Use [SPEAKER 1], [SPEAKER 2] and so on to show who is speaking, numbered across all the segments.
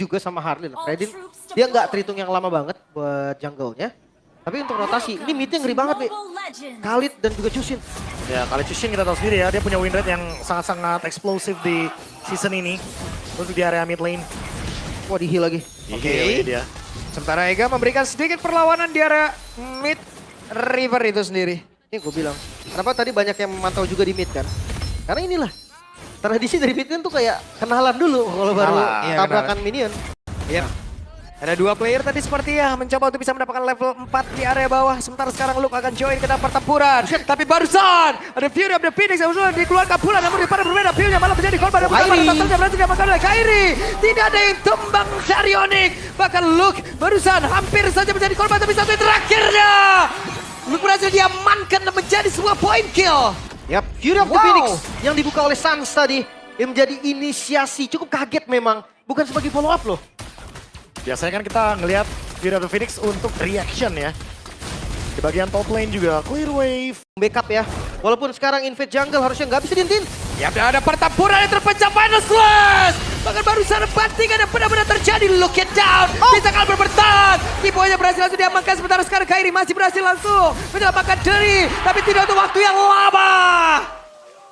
[SPEAKER 1] juga sama Harley. Fredin dia nggak terhitung yang lama banget buat jungle-nya. Tapi untuk rotasi, ini mid-nya ngeri banget, Be. Khalid dan juga Jushin.
[SPEAKER 2] Ya, Khalid Jushin kita tahu sendiri ya, dia punya win rate yang sangat-sangat eksplosif di season ini. Untuk di area mid lane.
[SPEAKER 1] Wah, di-heal lagi.
[SPEAKER 3] Oke.
[SPEAKER 2] Dia.
[SPEAKER 3] Sementara Ega memberikan sedikit perlawanan di area mid river itu sendiri.
[SPEAKER 1] Ini gue bilang, kenapa tadi banyak yang memantau juga di mid kan? Karena inilah, tradisi dari mid kan tuh kayak kenalan dulu kalau baru
[SPEAKER 3] Iya,
[SPEAKER 1] tabrakan minion.
[SPEAKER 3] Yap. Ada dua player tadi seperti ya mencoba untuk bisa mendapatkan level 4 di area bawah. Sementara sekarang Luke akan join ke dalam pertempuran. Tapi barusan ada Fury of the Phoenix yang sudah dikeluarkan pula. Namun daripada berbeda Fury nya malah menjadi korban.
[SPEAKER 1] Kairi.
[SPEAKER 3] Berarti diamankan oleh Kairi. Tidak ada yang tumbang dari Onyx. Bahkan Luke barusan hampir saja menjadi korban. Tapi satu yang terakhirnya Luke berhasil diamankan dan menjadi sebuah point kill.
[SPEAKER 1] Yap, Fury of the Phoenix yang dibuka oleh Sans tadi. Yang menjadi inisiasi, cukup kaget memang. Bukan sebagai follow up loh.
[SPEAKER 2] Biasanya kan kita ngelihat Fury of the Phoenix untuk reaction ya. Di bagian top lane juga clear wave.
[SPEAKER 1] Backup ya, walaupun sekarang invade jungle harusnya nggak bisa diintin.
[SPEAKER 3] Ya, ada pertempuran yang terpecah final slash. Bahkan barusan bantingan yang benar-benar terjadi. Look it down. Bisa Albert bertahan. Kiboynya berhasil langsung diamankan. Sementara sekarang Kairi masih berhasil langsung menyelamatkan diri. Tapi tidak untuk waktu yang lama.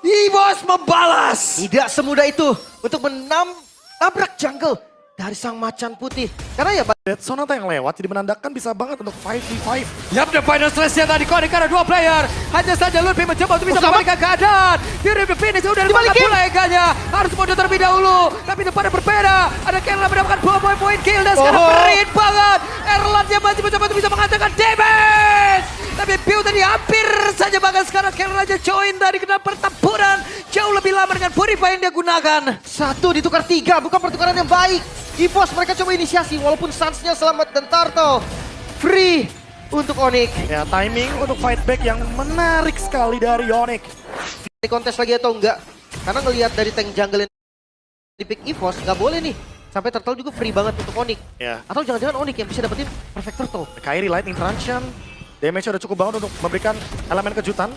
[SPEAKER 3] EVOS membalas.
[SPEAKER 1] Tidak semudah itu untuk menabrak jungle dari sang macan putih. Karena ya
[SPEAKER 2] Dead Sonata yang lewat jadi menandakan bisa banget untuk 5v5.
[SPEAKER 3] Yap, the final slash-nya tadi connect karena dua player. Hanya saja Ludwig mencoba untuk bisa membalikan keadaan. Fury of the Phoenix sudah dimakan pula Eganya. Harus mundur terlebih dahulu. Tapi depannya berbeda. Ada Kerla mendapatkan 2 point kill. Dan sekarang perit banget. Erlandnya masih mencoba untuk bisa mengatakan damage. Tapi Pew tadi hampir saja, bahkan sekarang Kerla aja join dari kena pertempuran. Jauh lebih lama dengan Purify yang dia gunakan.
[SPEAKER 1] satu ditukar 3, bukan pertukaran yang baik. EVOS mereka coba inisiasi walaupun Suns-nya selamat dan Turtle free untuk Onyx.
[SPEAKER 2] Ya, timing untuk fight back yang menarik sekali dari Onyx.
[SPEAKER 1] Di kontes lagi atau enggak? Karena ngelihat dari tank jungle yang di pick EVOS nggak boleh nih. Sampai Turtle juga free banget untuk Onyx.
[SPEAKER 2] Ya,
[SPEAKER 1] Atau jangan-jangan Onyx yang bisa dapetin perfect Turtle.
[SPEAKER 2] Kairi lightning transition. Damage udah cukup banget untuk memberikan elemen kejutan.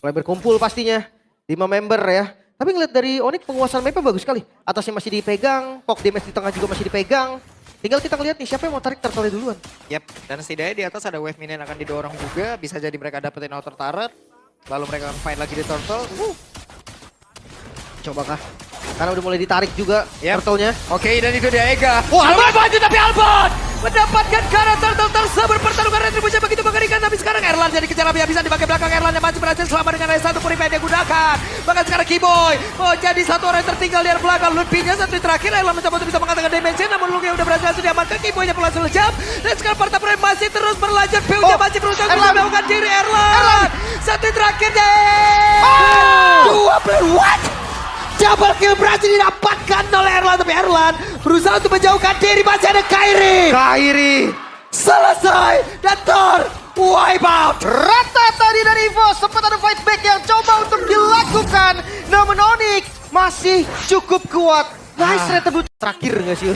[SPEAKER 1] Mulai berkumpul pastinya. 5 member ya. Tapi ngeliat dari Onyx penguasaan mapnya bagus sekali. Atasnya masih dipegang, poke damage di tengah juga masih dipegang. Tinggal kita ngeliat nih siapa yang mau tarik turtle duluan.
[SPEAKER 3] Yap, dan setidaknya di atas ada wave minion yang akan didorong juga. Bisa jadi mereka dapetin outer turret. Lalu mereka akan fight lagi di turtle.
[SPEAKER 1] Coba kah? Karena udah mulai ditarik juga turtle-nya.
[SPEAKER 3] Oke, dan itu dia Ega. Albert maju tapi Albert mendapatkan karena turtle tersebut. Pertarungan retribusi begitu mengerikan. Tapi sekarang Erlan jadi kejar habis-habisan di bagian belakang. Erlan yang masih berhasil selamat dengan satu purify yang dia gunakan. Bahkan sekarang Kiboy jadi satu orang yang tertinggal di belakang. Ludwig-nya satu terakhir. Erlan mencoba untuk bisa mengatakan dimensi. Namun Luke yang udah berhasil diamankan. Kiboy-nya berhasil lejap. Dan sekarang pertempuran masih terus berlanjut. Pew-nya masih berusaha untuk melakukan diri Erlan. Satu terakhirnya. Dua player, what? Double kill berhasil didapatkan oleh Erlan. Tapi Erlan berusaha untuk menjauhkan diri. Masih ada Kairi. Selesai. Dan Thor wipe out.
[SPEAKER 1] Rata tadi dari EVOS. Sempat ada fight back yang coba untuk dilakukan. Namun Onyx masih cukup kuat. Nice retribusi. Terakhir nggak sih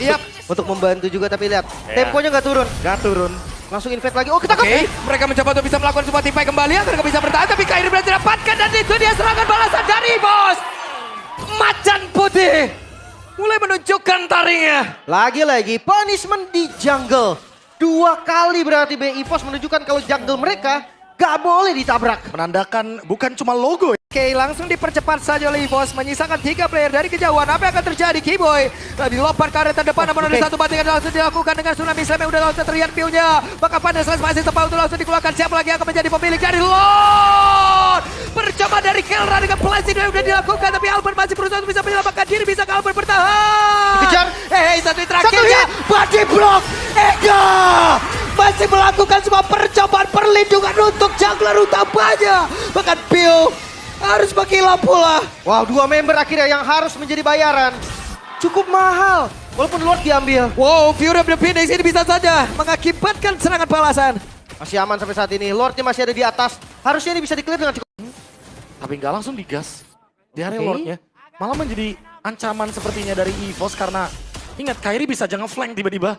[SPEAKER 1] untuk membantu juga. Tapi lihat temponya nggak turun. Langsung invade lagi. Oh, ketangkep.
[SPEAKER 3] Oke, mereka mencoba untuk bisa melakukan sebuah tipai kembali. Mereka bisa bertahan. Tapi Kairi berhasil dapatkan. Dan itu dia serangan balasan dari bos. Macan putih mulai menunjukkan taringnya.
[SPEAKER 1] Lagi-lagi punishment di jungle. 2 kali berarti EVOS menunjukkan kalau jungle mereka gak boleh ditabrak.
[SPEAKER 2] Menandakan bukan cuma logo.
[SPEAKER 3] Oke, langsung dipercepat saja oleh EVOS. Menyisakan 3 player dari kejauhan. Apa yang akan terjadi? Kiboy dilompat ke area terdepan. Namun ada satu bantingan langsung dilakukan dengan tsunami slam yang udah langsung terlihat Pew-nya. Bahkan pada slash masih sempat untuk langsung dikeluarkan. Siapa lagi yang akan menjadi pemilik dari Lord? Percobaan dari Kelra dengan plastik yang udah dilakukan. Tapi Albert masih berusaha untuk bisa menyelamatkan diri. Bisa ke Albert bertahan.
[SPEAKER 1] Dikejar.
[SPEAKER 3] Satu terakhirnya. Body block. Ega masih melakukan semua percobaan perlindungan untuk jungler utamanya. Bahkan Pew harus menghilang pula.
[SPEAKER 1] Wow, 2 member akhirnya yang harus menjadi bayaran. Cukup mahal, walaupun Lord diambil.
[SPEAKER 3] Wow, Fury of the Phoenix ini bisa saja mengakibatkan serangan balasan.
[SPEAKER 1] Masih aman sampai saat ini, Lordnya masih ada di atas. Harusnya ini bisa di-clear dengan cukup.
[SPEAKER 2] Tapi nggak langsung digas di area Lordnya. Malah menjadi ancaman sepertinya dari EVOS karena ingat Kairi bisa jangan flank tiba-tiba.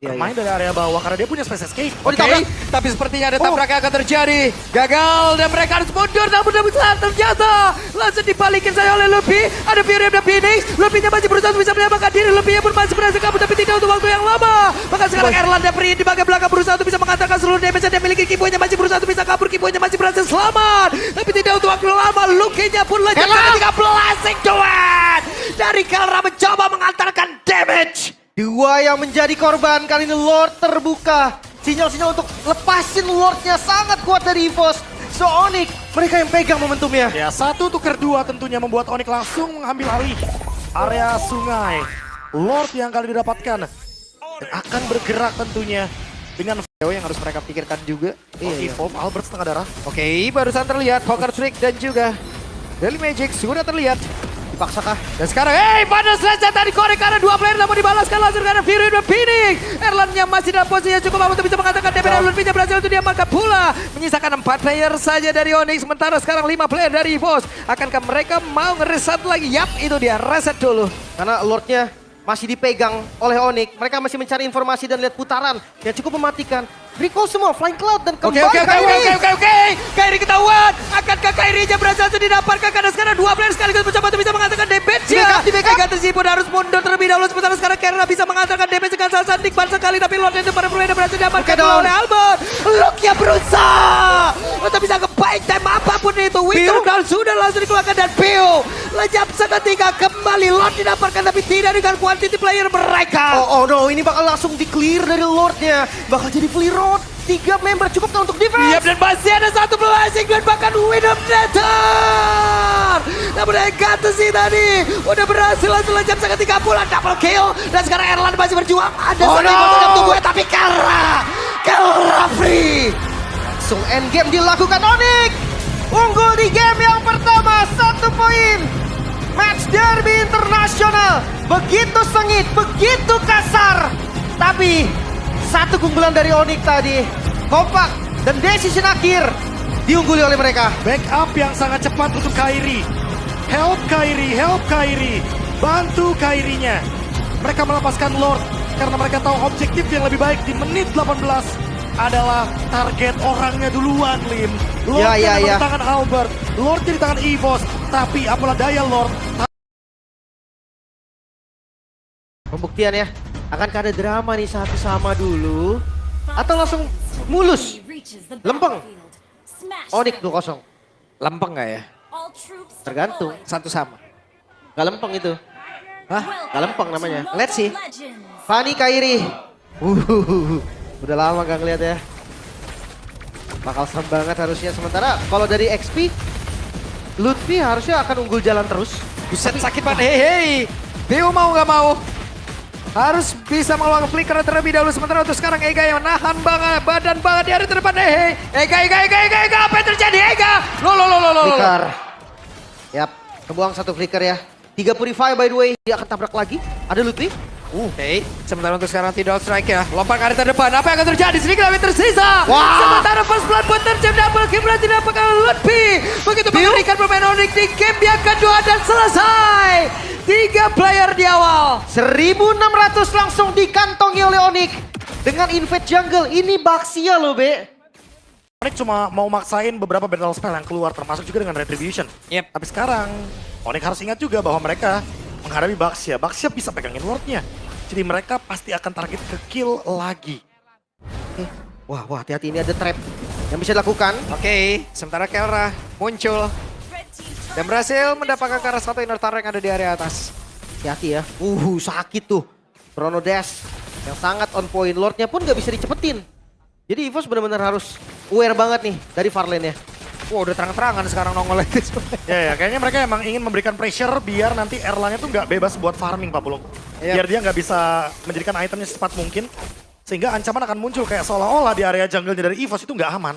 [SPEAKER 1] Iya,
[SPEAKER 2] bermain dari area bawah karena dia punya space escape.
[SPEAKER 1] Oh, ditabrak.
[SPEAKER 3] Tapi sepertinya ada tabrakan akan terjadi. Gagal dan mereka harus mundur. Namun ternyata langsung dibalikin saya oleh Luffy. Ada Fury of the Phoenix. Luffy-nya masih berusaha untuk bisa menyelamatkan diri. Luffy-nya pun masih berhasil kabur tapi tidak untuk waktu yang lama. Maka sekarang Erlan dan Pri di bagian belakang berusaha untuk bisa mengantarkan seluruh damage yang dia miliki. Kibonya masih berusaha untuk bisa kabur. Kibonya masih berhasil selamat. Tapi tidak untuk waktu lama. Lucky-nya pun lejat ketika blasting duet. Dari Kelra mencoba mengantarkan damage.
[SPEAKER 1] Dua yang menjadi korban, kali ini Lord terbuka. Sinyal-sinyal untuk lepasin Lordnya sangat kuat dari EVOS. So Onyx, mereka yang pegang momentumnya.
[SPEAKER 2] Ya, 1 tuker 2 tentunya membuat Onyx langsung mengambil alih area sungai. Lord yang kali didapatkan dan akan bergerak tentunya dengan VO yang harus mereka pikirkan juga. Evolve Albert setengah darah.
[SPEAKER 3] Oke, barusan terlihat Poker Trick dan juga Daily Magic sudah terlihat.
[SPEAKER 1] Dipaksakah?
[SPEAKER 3] Dan sekarang, panas saja tadi korek karena dua player namun dibalaskan langsung karena Fury dan Phoenix. Erlan-nya masih dalam posisi yang cukup aman untuk bisa mengatakan damage dan Luffy-nya berhasil untuk diamankan pula. Menyisakan 4 player saja dari Onyx, sementara sekarang 5 player dari EVOS. Akankah mereka mau ngereset lagi? Yap, itu dia, reset dulu.
[SPEAKER 1] Karena Lordnya masih dipegang oleh Onyx. Mereka masih mencari informasi dan lihat putaran yang cukup mematikan. Recall semua, Flying Cloud dan
[SPEAKER 3] Oke.
[SPEAKER 1] kembali Kyrie.
[SPEAKER 3] Kyrie ketahuan. Akankah Kyrie-nya berhasil didapatkan karena sekarang 2 player sekaligus mencoba untuk bisa mengatakan damage-nya.
[SPEAKER 1] Di backup.
[SPEAKER 3] Ega tersebut harus mundur terlebih dahulu. Sementara sekarang Kerna bisa mengatakan damage dengan sangat nikmat sekali. Tapi Lord itu pada perlahan berhasil diamankan oleh Albert. Luke-nya berusaha untuk bisa ngebaik time apapun itu. Winter Down sudah langsung dikeluarkan dan Pio. Lejap seketika kembali Lord didapatkan tapi tidak dengan quantity player mereka.
[SPEAKER 1] Oh no, ini bakal langsung di-clear dari Lordnya. Bakal jadi free road. 3 member cukup untuk defense.
[SPEAKER 3] Yap, dan masih ada satu blessing dan bahkan win of Nether. Namun Ekatesi tadi udah berhasil langsung lejap seketika pula double kill. Dan sekarang Erlan masih berjuang. Ada satu yang tunggu tapi Kelra free.
[SPEAKER 1] Langsung endgame dilakukan Onyx. Unggul di game yang pertama, 1 poin. Match derby internasional. Begitu sengit, begitu kasar. Tapi satu keunggulan dari Onyx tadi. Kompak dan decision akhir diungguli oleh mereka.
[SPEAKER 2] Backup yang sangat cepat untuk Kyrie. Help Kyrie. Bantu Kyrie-nya. Mereka melepaskan Lord karena mereka tahu objektif yang lebih baik di menit 18 adalah target orangnya duluan, Lim. Lord di tangan Albert, Lord di tangan EVOS, tapi apalah daya Lord.
[SPEAKER 1] Pembuktian ya. Akankah ada drama nih satu sama dulu? Atau langsung mulus? Lempeng. Onyx 2-0.
[SPEAKER 3] Lempeng gak ya?
[SPEAKER 1] Tergantung.
[SPEAKER 3] Satu sama.
[SPEAKER 1] Gak lempeng itu.
[SPEAKER 3] Hah?
[SPEAKER 1] Gak lempeng namanya.
[SPEAKER 3] Let's see.
[SPEAKER 1] Fanny Kyrie. Udah lama gak ngeliat ya. Bakal serem banget harusnya. Sementara kalau dari XP, Lutfi harusnya akan unggul jalan terus.
[SPEAKER 3] Buset sakit banget. Hei. Bio mau gak mau? Harus bisa mengeluarkan flicker terlebih dahulu. Sementara untuk sekarang Ega yang nahan badan banget di area terdepan. Ega, apa yang terjadi Ega? Lo.
[SPEAKER 1] Flicker. Yap, kebuang 1 flicker ya. 3 Purify by the way, dia akan tabrak lagi. Ada Lutfi.
[SPEAKER 3] Oke, sementara untuk sekarang tidak strike ya. Lompat ke area terdepan, apa yang akan terjadi? Sedikit lebih tersisa.
[SPEAKER 1] Wah.
[SPEAKER 3] Sementara first blood pun terjam double kill berarti didapatkan Lutfi. Begitu mengerikan permain Onyx di game yang kedua dan selesai. 3 player di awal.
[SPEAKER 1] 1600 langsung dikantongi oleh Onyx. Dengan invade jungle, ini Baxia loh Be.
[SPEAKER 2] Onyx cuma mau maksain beberapa battle spell yang keluar, termasuk juga dengan Retribution.
[SPEAKER 3] Yep.
[SPEAKER 2] Tapi sekarang, Onyx harus ingat juga bahwa mereka menghadapi Baxia. Baxia bisa pegangin Lordnya. Jadi mereka pasti akan target ke kill lagi.
[SPEAKER 1] Wah, hati-hati ini ada trap yang bisa dilakukan.
[SPEAKER 3] Oke, sementara Kelra muncul. Dan berhasil mendapatkan karena satu inner turret yang ada di area atas.
[SPEAKER 1] Hati-hati ya. Sakit tuh. Chrono Dash yang sangat on point. Lordnya pun gak bisa dicepetin. Jadi EVOS benar-benar harus aware banget nih dari far lane-nya.
[SPEAKER 3] Wah, udah terang-terangan sekarang nongol lagi.
[SPEAKER 2] Ya, kayaknya mereka emang ingin memberikan pressure biar nanti Erlan-nya tuh nggak bebas buat farming, Pak Pulung.
[SPEAKER 3] Iya.
[SPEAKER 2] Biar dia nggak bisa menjadikan itemnya secepat mungkin. Sehingga ancaman akan muncul kayak seolah-olah di area jungle-nya dari EVOS itu nggak aman.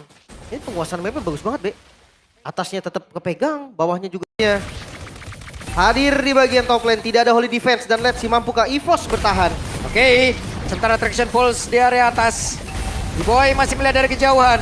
[SPEAKER 1] Ini penguasaan mapnya bagus banget, Be. Atasnya tetap kepegang, bawahnya juga. Hadir di bagian top lane, tidak ada holy defense. Dan let's see mampukah EVOS bertahan.
[SPEAKER 3] Oke, sementara traction pulse di area atas. B-Boy masih melihat dari kejauhan.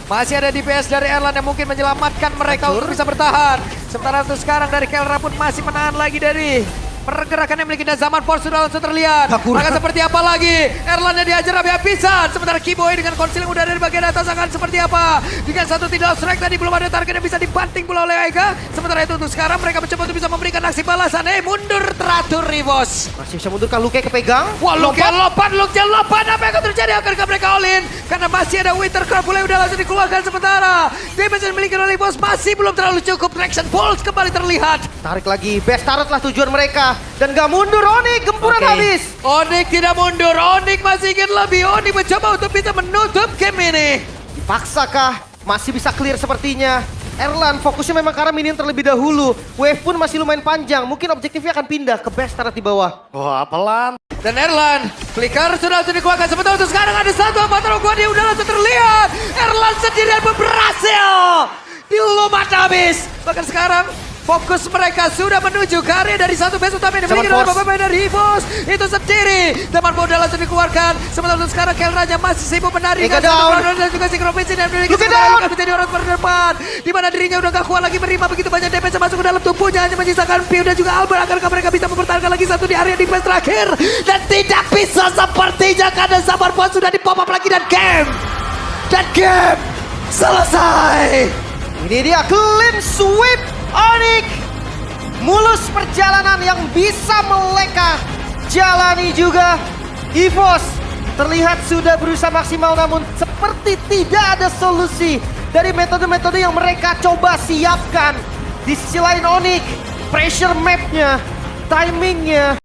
[SPEAKER 3] Masih ada DPS dari Erlan yang mungkin menyelamatkan mereka untuk bisa bertahan. Sementara untuk sekarang dari Kelra pun masih menahan lagi dari Pergerakan yang memiliki Zaman Force sudah langsung terlihat.
[SPEAKER 1] Sakura.
[SPEAKER 3] Akan seperti apa lagi? Erlan yang diajar habis-habisan. Sementara Kiboy dengan konsil yang udah dari bagian atas akan seperti apa? Dengan satu tidak strike tadi belum ada target yang bisa dibanting pula oleh Aiga. Sementara itu untuk sekarang mereka mencoba untuk bisa memberikan aksi balasan. Mundur teratur Rivos.
[SPEAKER 1] Masih bisa mundur kan Luke kepegang.
[SPEAKER 3] Wah, Luke lompat. Apa yang akan terjadi? Akankah mereka all in? Karena masih ada Wintercraft mulai udah langsung dikeluarkan sementara. Damage yang dimiliki oleh Rivos masih belum terlalu cukup. Traction Pulse kembali terlihat.
[SPEAKER 1] Tarik lagi, best turret lah tujuan mereka. Dan gak mundur Onyx, gempuran habis.
[SPEAKER 3] Onyx tidak mundur, Onyx masih ingin lebih. Onyx mencoba untuk bisa menutup game ini.
[SPEAKER 1] Dipaksakah? Masih bisa clear sepertinya. Erlan fokusnya memang karena minion terlebih dahulu. Wave pun masih lumayan panjang. Mungkin objektifnya akan pindah ke best turret di bawah.
[SPEAKER 2] Wah, pelan.
[SPEAKER 3] Dan Erlan, flicker sudah langsung dikeluarkan. Sementara untuk sekarang ada satu avatar gua dia udah langsung terlihat. Erlan sendirian berhasil. Dilumat habis. Bahkan sekarang fokus mereka sudah menuju ke area dari satu base utama yang dimiliki oleh pemain dari Hivos. Itu sendiri. Teman bola langsung dikeluarkan. Sementara untuk sekarang Kelranya masih sibuk menari.
[SPEAKER 1] Ega down.
[SPEAKER 3] Dan juga Synchromancy dan memiliki
[SPEAKER 1] Luka down.
[SPEAKER 3] menjadi orang terdepan. Di mana dirinya udah gak kuat lagi menerima begitu banyak damage masuk ke dalam tubuhnya. Hanya menyisakan Piu dan juga Albert. Akankah mereka bisa mempertahankan lagi satu di area defense terakhir. Dan tidak bisa sepertinya karena Zaman Force sudah di pop up lagi dan game selesai.
[SPEAKER 1] Ini dia clean sweep Onyx. Mulus perjalanan yang bisa meleka. Jalani juga Hivos. Terlihat sudah berusaha maksimal namun seperti tidak ada solusi dari metode-metode yang mereka coba siapkan. Di sisi lain Onyx, pressure mapnya, timingnya